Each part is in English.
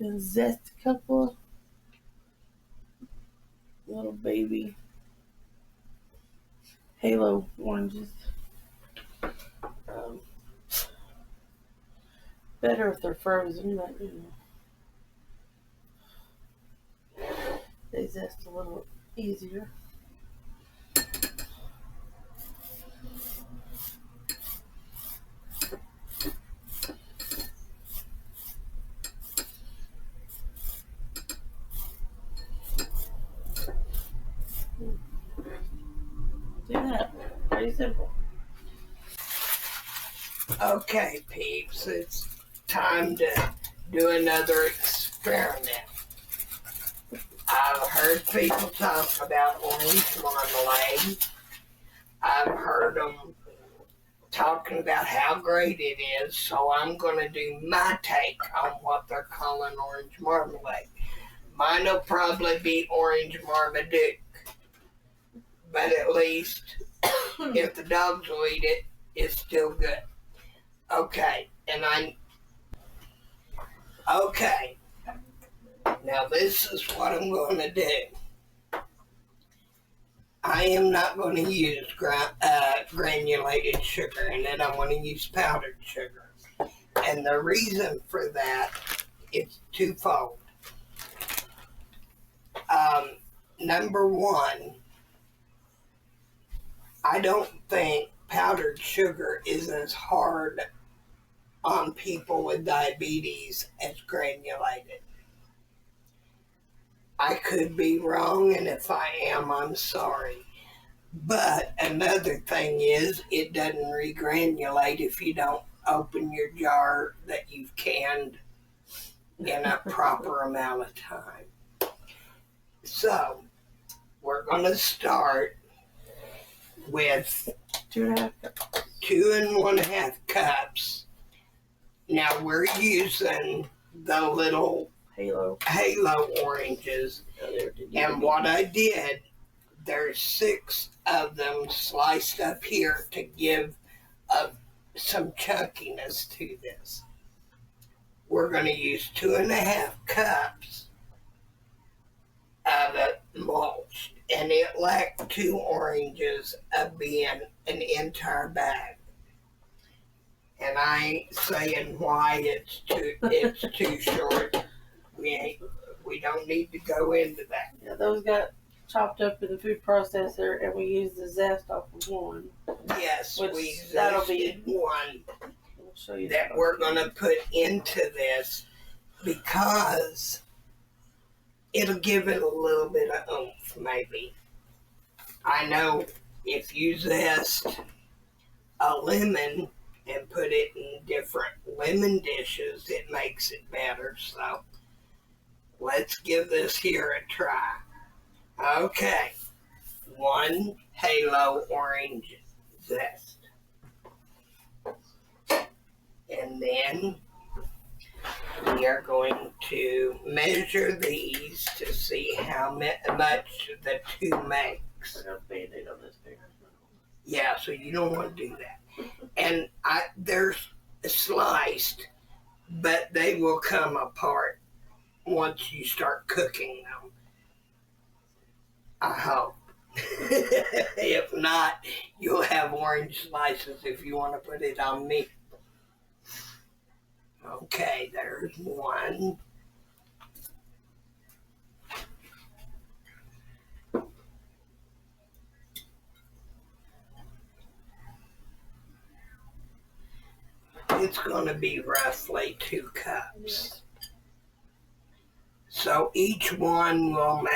gonna zest a couple of little baby halo oranges. Um, Better if they're frozen, but they zest a little easier. Do that. Pretty simple. Okay, peeps, it's time to do another experiment. I've heard people talk about orange marmalade. I've heard them talking about how great it is, so I'm going to do my take on what they're calling orange marmalade. Mine will probably be orange Marmaduke, but at least if the dogs will eat it, it's still good. Okay, okay, now this is what I'm going to do. I am not going to use granulated sugar in it. I'm going to use powdered sugar. And the reason for that is twofold. Number one, I don't think powdered sugar is as hard on people with diabetes as granulated. I could be wrong, and if I am, I'm sorry. But another thing is, it doesn't regranulate if you don't open your jar that you've canned in a proper amount of time. So, we're going to start with 2.5 cups. Now, we're using the little Halo oranges. And what I did, there's 6 of them sliced up here to give some chunkiness to this. We're going to use 2.5 cups of it mulched, and it lacked 2 oranges of being an entire bag. And I ain't saying why it's too short. We don't need to go into that. Yeah, those got chopped up in the food processor, and we used the zest off of one. Yes, we that'll be one we'll show you that we're going to put into this because it'll give it a little bit of oomph, maybe. I know if you zest a lemon and put it in different lemon dishes, it makes it better. So let's give this here a try. Okay, 1 halo orange zest. And then we are going to measure these to see how much the 2 makes. I got a Band-Aid on this finger. Yeah, so you don't want to do that. And they're sliced, but they will come apart once you start cooking them. I hope. If not, you'll have orange slices if you want to put it on meat. Okay, there's 1. It's going to be roughly 2 cups. So each one will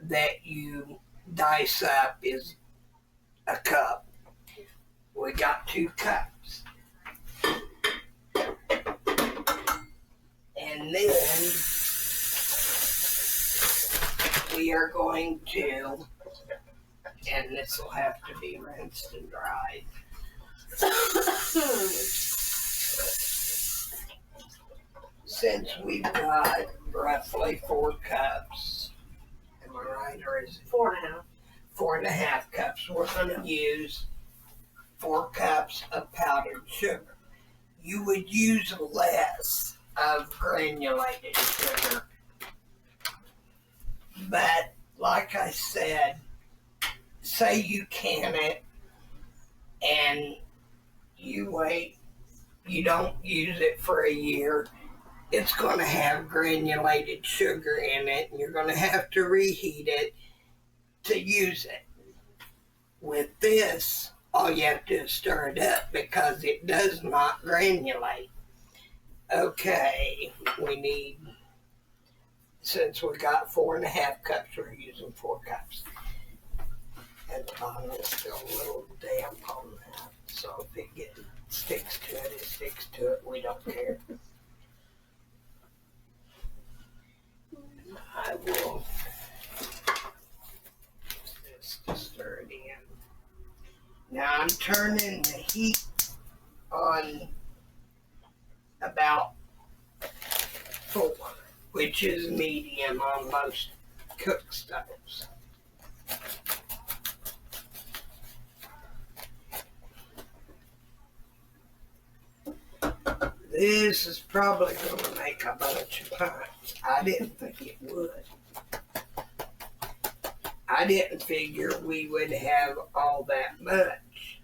that you dice up is a cup. We got 2 cups. And then we are going to, and this will have to be rinsed and dried. Since we've got roughly 4 cups, am I right, or is it 4.5? 4.5 cups. We're going to use 4 cups of powdered sugar. You would use less of granulated sugar. But like I said, say you can it and you wait, you don't use it for a year, it's going to have granulated sugar in it, and you're going to have to reheat it to use it. With this, all you have to do is stir it up because it does not granulate. Okay, we need, since we got 4.5 cups, we're using 4 cups. And the bottom is still a little damp on that. So if it sticks to it, it sticks to it. We don't care. I will just stir it in. Now I'm turning the heat on about 4, which is medium on most cook stoves. This is probably going to make a bunch of pints. I didn't think it would. I didn't figure we would have all that much.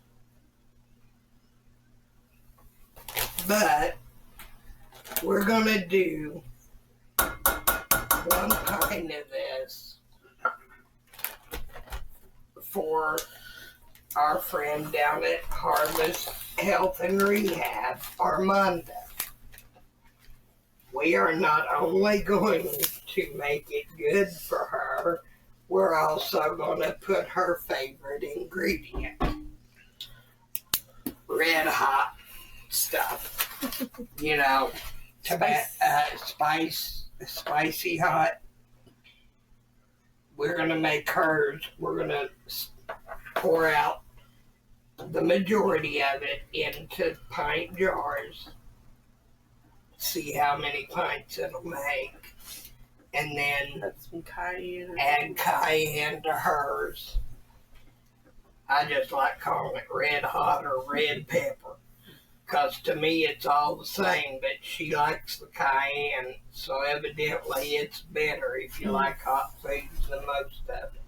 But we're going to do 1 pint of this for our friend down at Harvest Health and Rehab, Armando. We are not only going to make it good for her, we're also going to put her favorite ingredient. Red hot stuff. You know, spicy hot. We're going to make hers. We're going to pour out the majority of it into pint jars. See how many pints it'll make. And then Add some cayenne. Add cayenne to hers. I just like calling it red hot or red pepper. Because to me it's all the same, but she likes the cayenne. So evidently it's better if you like hot foods than most of it.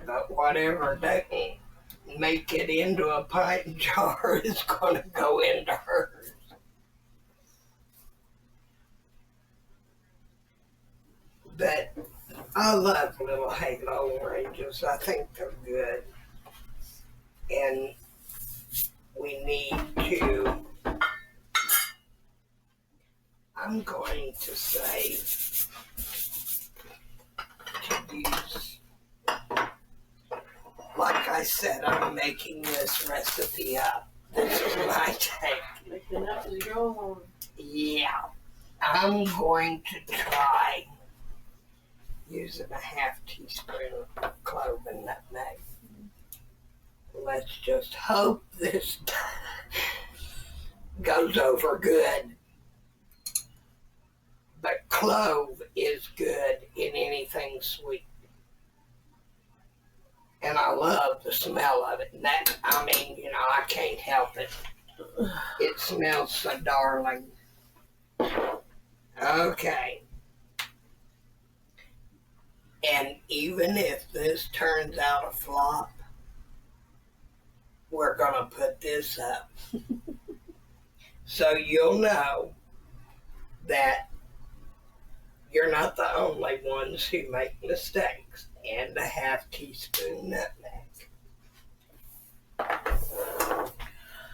But whatever doesn't make it into a pint jar is going to go into hers. But I love little halo oranges. I think they're good. And we need to, I'm going to say, to use, like I said, I'm making this recipe up. This is my take. Making up as you go along. Yeah. I'm going to try using a half teaspoon of clove and nutmeg. Let's just hope this goes over good. But clove is good in anything sweet. And I love the smell of it. And that, I mean, you know, I can't help it. It smells so darling. Okay. And even if this turns out a flop, we're going to put this up. So you'll know that you're not the only ones who make mistakes. And a half teaspoon nutmeg.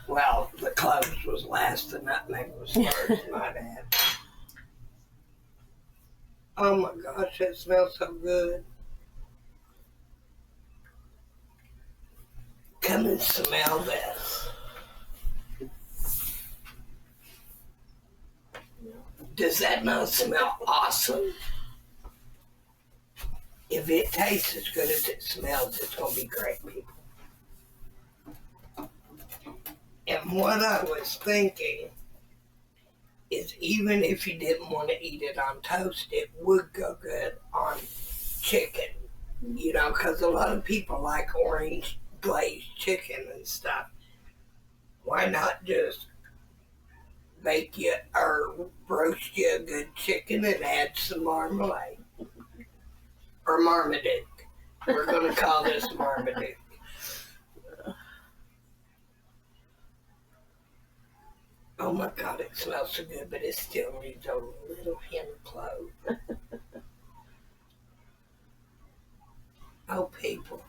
Well, the cloves was last, the nutmeg was first, my bad. Oh my gosh, it smells so good. Come and smell this. Does that not smell awesome? If it tastes as good as it smells, it's going to be great, people. And what I was thinking is even if you didn't want to eat it on toast, it would go good on chicken. You know, because a lot of people like orange glazed chicken and stuff. Why not just make you or roast you a good chicken and add some marmalade? Or Marmaduke. We're going to call this Marmaduke. Oh my God, it smells so good, but it still needs a little hint of clove. Oh, people.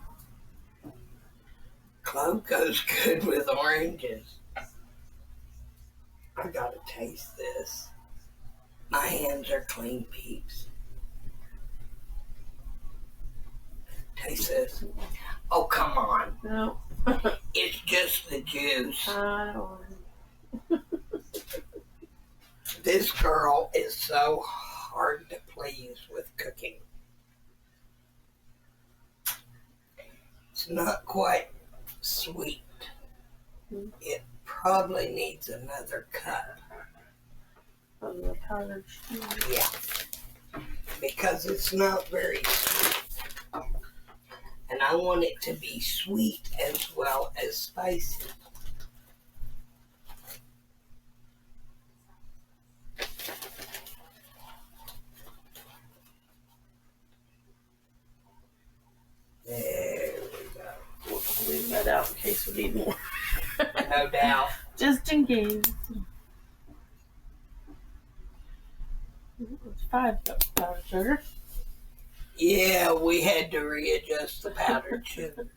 Clove goes good with oranges. I gotta taste this. My hands are clean, peeps. Taste this. Oh, come on. No. It's just the juice. I don't. This girl is so hard to please with cooking. It's not quite sweet. It probably needs another cup. Of the powdered sugar. Yeah. Because it's not very sweet. And I want it to be sweet as well as spicy. There we go. We'll leave that out in case we need more. No doubt. Just in case. It's 5 cups of powdered sugar. Yeah, we had to readjust the powdered sugar.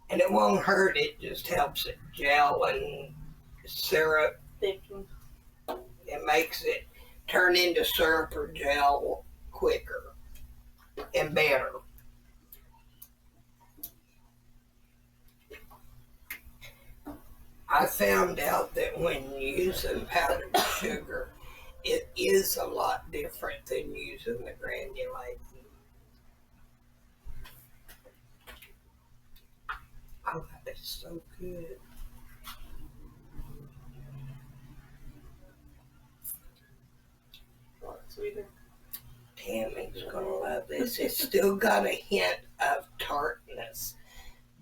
And it won't hurt, it just helps it gel and syrup. Thicken. It makes it turn into syrup or gel quicker and better. I found out that when using powdered sugar, it is a lot different than using the granulated. Oh, that is so good. A lot sweeter. Tammy's gonna love this. It's still got a hint of tartness,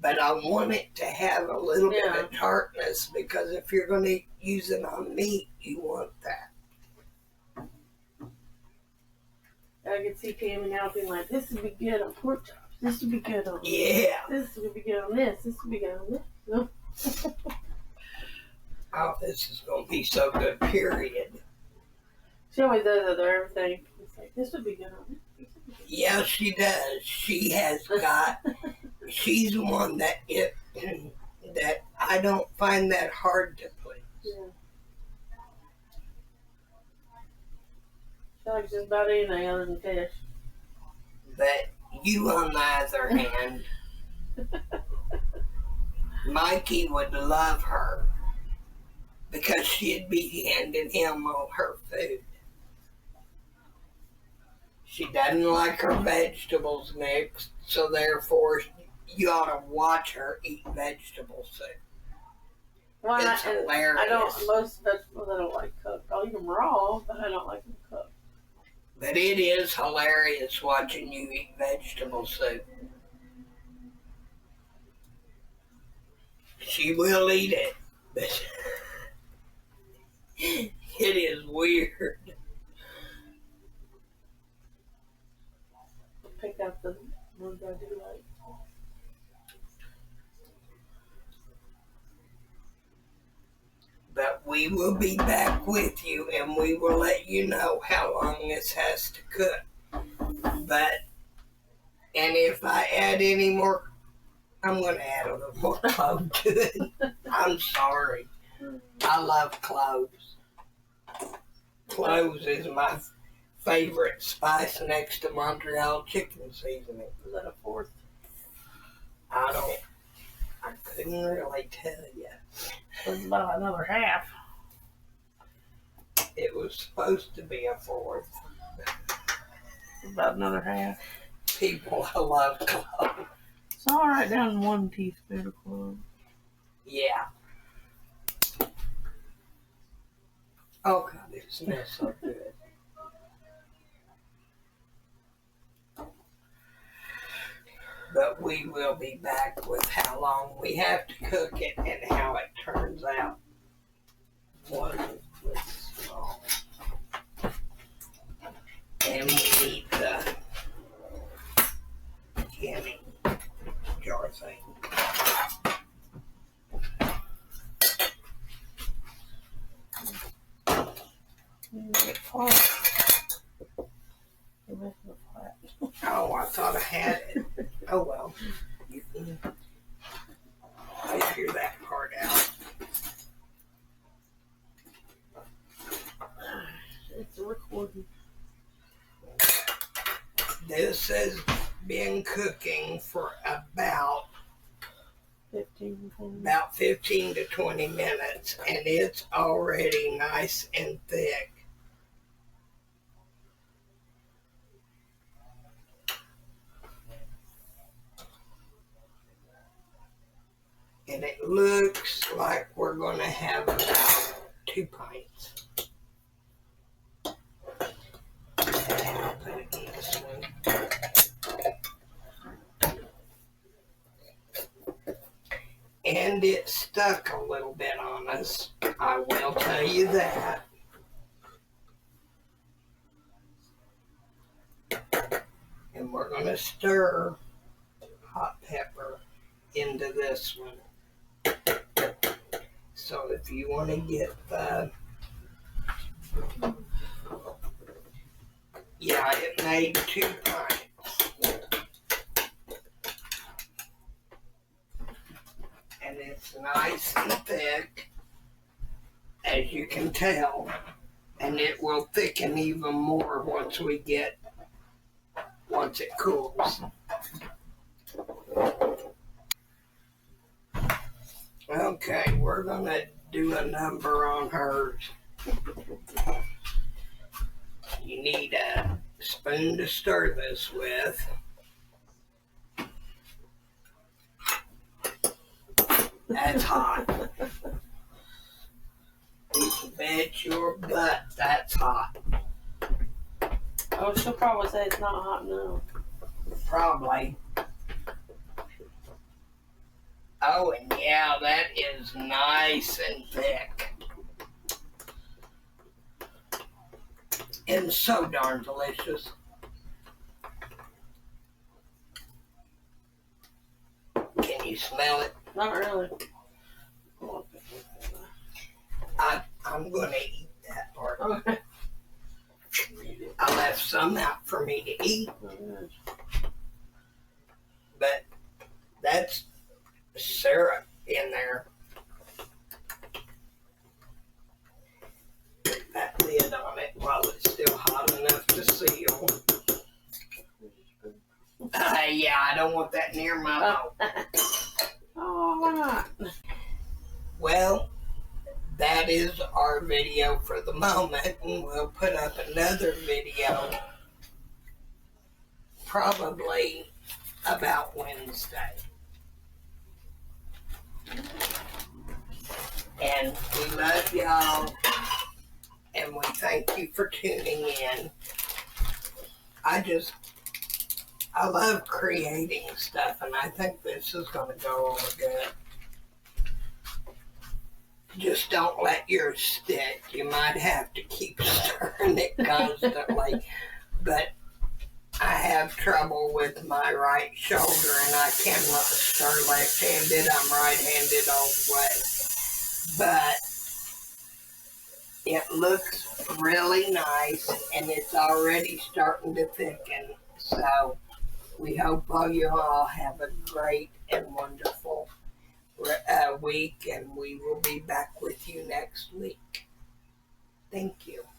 but I want it to have a little bit of tartness because if you're gonna use it on meat, you want that. I could see Tammy now being like, this would be good on pork chops. This would be good on Yeah. This would be good on this. This would be good on this. No. Oh, this is gonna be so good, period. She always does that to everything. It's like, this would be good on this. Yeah, she does. She has got, she's one that that I don't find that hard to please. Yeah. She likes just about anything other than fish. But you, on the other hand, Mikey would love her because she'd be handing him all her food. She doesn't like her vegetables mixed, so therefore you ought to watch her eat vegetable soup. Well, It's hilarious. I don't, most vegetables I don't like cooked. I'll eat them raw, but I don't like them cooked. But it is hilarious watching you eat vegetable soup. She will eat it, but it is weird. Pick out the ones I do like. But we will be back with you and we will let you know how long this has to cook. And if I add any more, I'm going to add a little more clove to it. I'm sorry. I love cloves. Cloves is my favorite spice next to Montreal chicken seasoning. Is that a fourth? I couldn't really tell you. It was about another half. It was supposed to be a fourth. About another half. People love clove. So I'll write down 1 teaspoon of clove. Yeah. Oh God, it smells so good. but we will be back with how long we have to cook it and how it turns out. One was small. And we need the canning jar thing. Get flat. You're making it flat. Oh, I thought I had it. Oh well, you can figure that part out. It's recording. This has been cooking for about 15 to 20 minutes, and it's already nice and thick. And it looks like we're going to have about 2 pints. And I'll put it in this one. And it stuck a little bit on us, I will tell you that. And we're going to stir hot pepper into this one. So if you want to get the, yeah, it made 2 pints. And it's nice and thick, as you can tell, and it will thicken even more once it cools. Okay, we're gonna do a number on hers. You need a spoon to stir this with. That's hot. You can bet your butt that's hot. Oh, she'll probably say it's not hot enough. Probably. Oh, and yeah, that is nice and thick. And so darn delicious. Can you smell it? Not really. I'm going to eat that part. Okay. I left some out for me to eat, but that's syrup in there. Put that lid on it while it's still hot enough to seal. Yeah, I don't want that near my mouth. Oh, why not? Well, that is our video for the moment, and we'll put up another video probably about Wednesday. And we love y'all, and we thank you for tuning in. I love creating stuff, and I think this is going to go over good. Just don't let yours stick. You might have to keep stirring it constantly. But I have trouble with my right shoulder, and I cannot stir left-handed. I'm right-handed all the way. But it looks really nice, and it's already starting to thicken. So we hope you all have a great and wonderful week, and we will be back with you next week. Thank you.